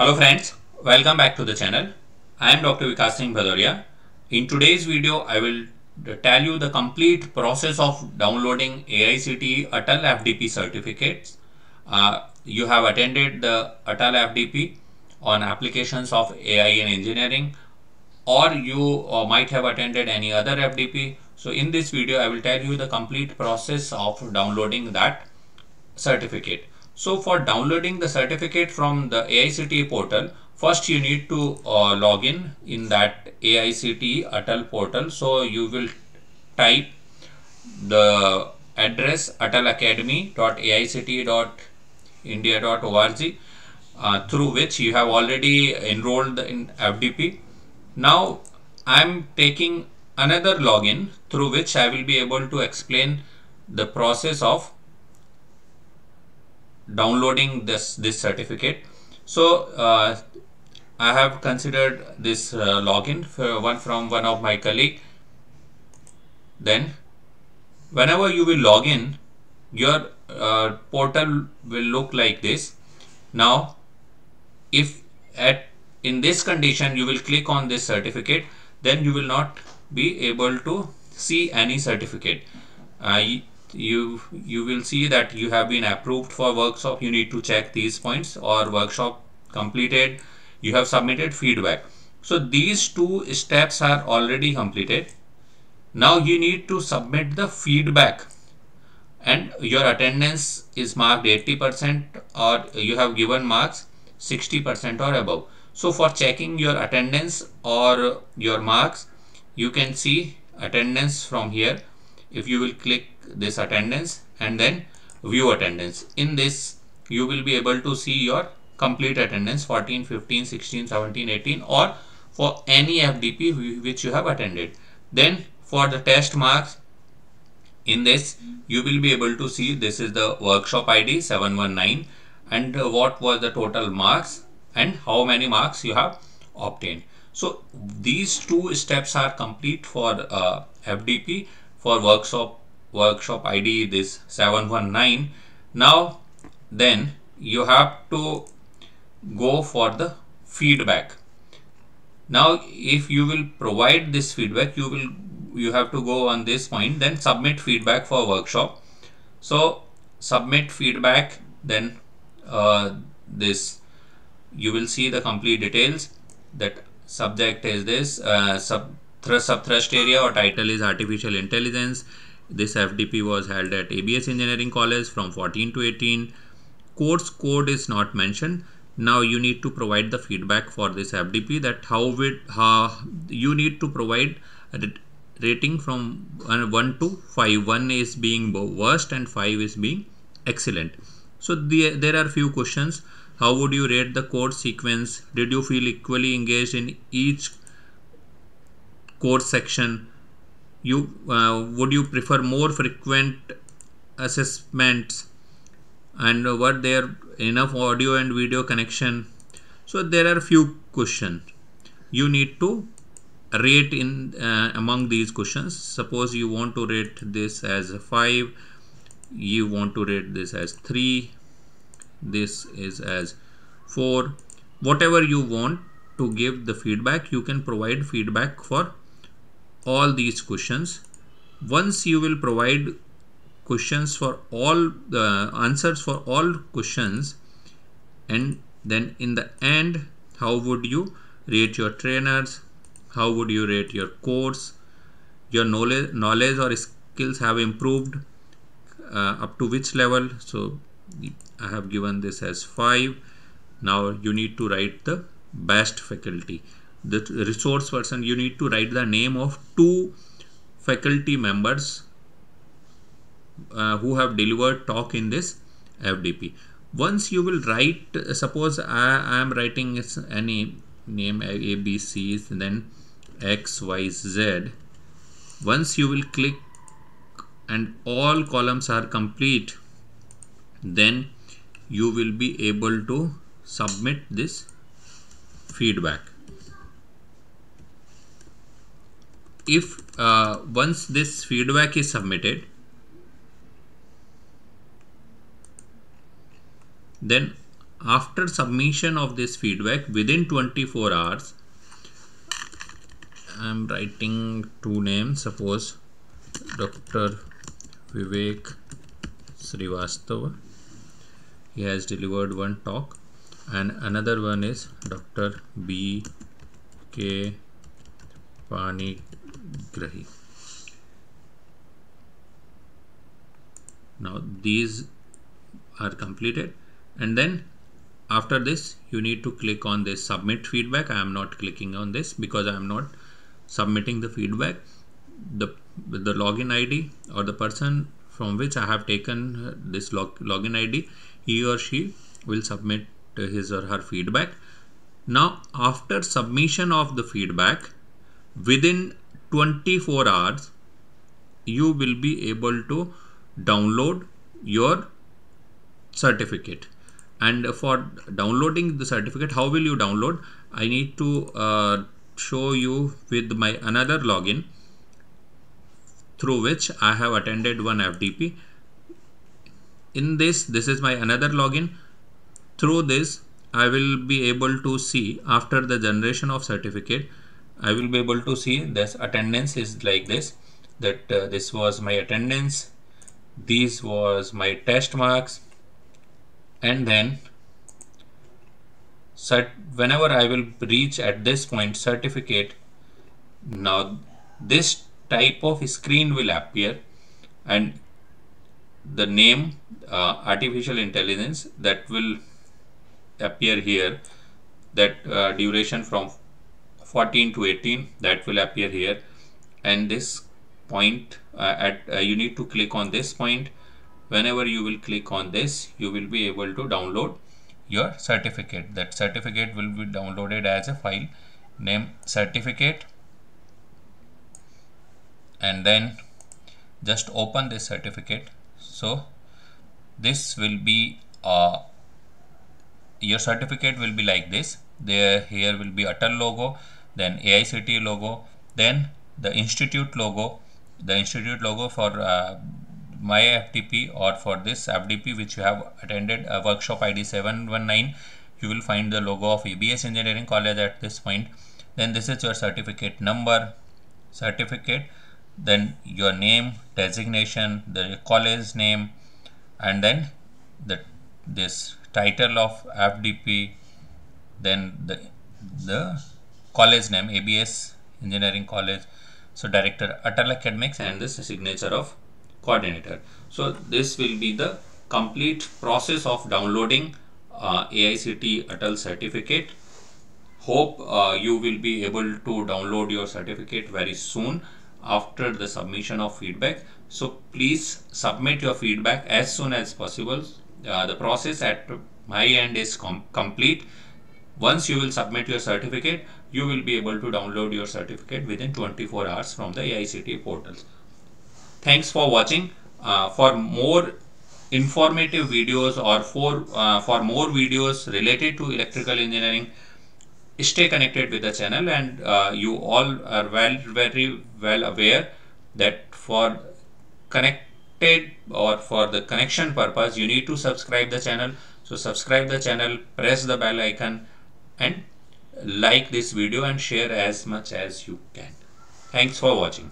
Hello friends, welcome back to the channel. I am Dr. Vikas Singh Bhadoria. In today's video, I will tell you the complete process of downloading AICTE Atal FDP certificates. You have attended the Atal FDP on applications of AI in engineering, or you might have attended any other FDP. So in this video, I will tell you the complete process of downloading that certificate. So for downloading the certificate from the AICTE portal, first you need to log in that AICTE Atal portal. So you will type the address atalacademy.aicte.india.org through which you have already enrolled in FDP. Now I am taking another login through which I will be able to explain the process of downloading this certificate. So I have considered this login from one of my colleague. Then whenever you will log in, your portal will look like this. Now if in this condition you will click on this certificate, then you will not be able to see any certificate. You will see that you have been approved for workshop. You need to check these points, or workshop completed, you have submitted feedback. So these two steps are already completed. Now you need to submit the feedback, and your attendance is marked 80%, or you have given marks 60% or above. So for checking your attendance or your marks, you can see attendance from here. If you will click this attendance and then view attendance, in this you will be able to see your complete attendance 14, 15, 16, 17, 18, or for any FDP which you have attended. Then for the test marks, in this you will be able to see this is the workshop ID 719, and what was the total marks and how many marks you have obtained. So these two steps are complete for FDP. For workshop ID this 719. Now then you have to go for the feedback. Now if you will provide this feedback, you have to go on this point, then submit feedback for workshop. So submit feedback, then this you will see the complete details. That subject is this, subthrust area or title is artificial intelligence. This FDP was held at ABS Engineering College from 14 to 18. Course code is not mentioned. Now you need to provide the feedback for this FDP, that how you need to provide a rating from 1 to 5. 1 is being worst and 5 is being excellent. So there are few questions. How would you rate the course sequence? Did you feel equally engaged in each course section? Would you prefer more frequent assessments? And were there enough audio and video connection? So there are few questions you need to rate in among these questions. Suppose you want to rate this as a 5, you want to rate this as 3, this is as 4. Whatever you want to give the feedback, you can provide feedback for all these questions. Once you will provide questions for all the answers for all questions, and then in the end, how would you rate your trainers? How would you rate your course? Your knowledge or skills have improved up to which level? So I have given this as 5. Now you need to write the best faculty, the resource person. You need to write the name of 2 faculty members who have delivered talk in this FDP. Once you will write, suppose I am writing any name A, B, C, then X, Y, Z. Once you will click and all columns are complete, then you will be able to submit this feedback. If once this feedback is submitted, then after submission of this feedback within 24 hours, I am writing two names, suppose Dr. Vivek Srivastava, he has delivered one talk, and another one is Dr. B. K. Panigrahi. Now these are completed, and then after this you need to click on this submit feedback. I am not clicking on this because I am not submitting the feedback. The login ID or the person from which I have taken this login ID, he or she will submit his or her feedback. Now after submission of the feedback within 24 hours, you will be able to download your certificate. And for downloading the certificate, how will you download? I need to show you with my another login through which I have attended one FDP. In this is my another login. Through this I will be able to see, after the generation of certificate, I will be able to see this attendance is like this, that this was my attendance, this was my test marks, and then whenever I will reach at this point certificate, now this type of screen will appear, and the name artificial intelligence that will appear here, that duration from 14 to 18, that will appear here, and this point you need to click on this point. Whenever you will click on this, you will be able to download your certificate. That certificate will be downloaded as a file named certificate, and then just open this certificate. So this will be your certificate will be like this. Here will be Atal logo, then AICTE logo, then the institute logo. The institute logo for my FDP or for this FDP which you have attended, workshop ID 719, you will find the logo of EBS Engineering College at this point. Then this is your certificate number, certificate, then your name, designation, the college name, and then this title of FDP, then the college name, ABS Engineering College, so Director Atal Academics, and this signature of coordinator. So this will be the complete process of downloading AICTE Atal certificate. Hope you will be able to download your certificate very soon after the submission of feedback. So please submit your feedback as soon as possible. The process at my end is complete. Once you will submit your certificate, you will be able to download your certificate within 24 hours from the AICTE portals. Thanks for watching. For more informative videos or for more videos related to electrical engineering, stay connected with the channel, and you all are very well aware that for connected or for the connection purpose, you need to subscribe the channel. So subscribe the channel, press the bell icon, and like this video and share as much as you can. Thanks for watching.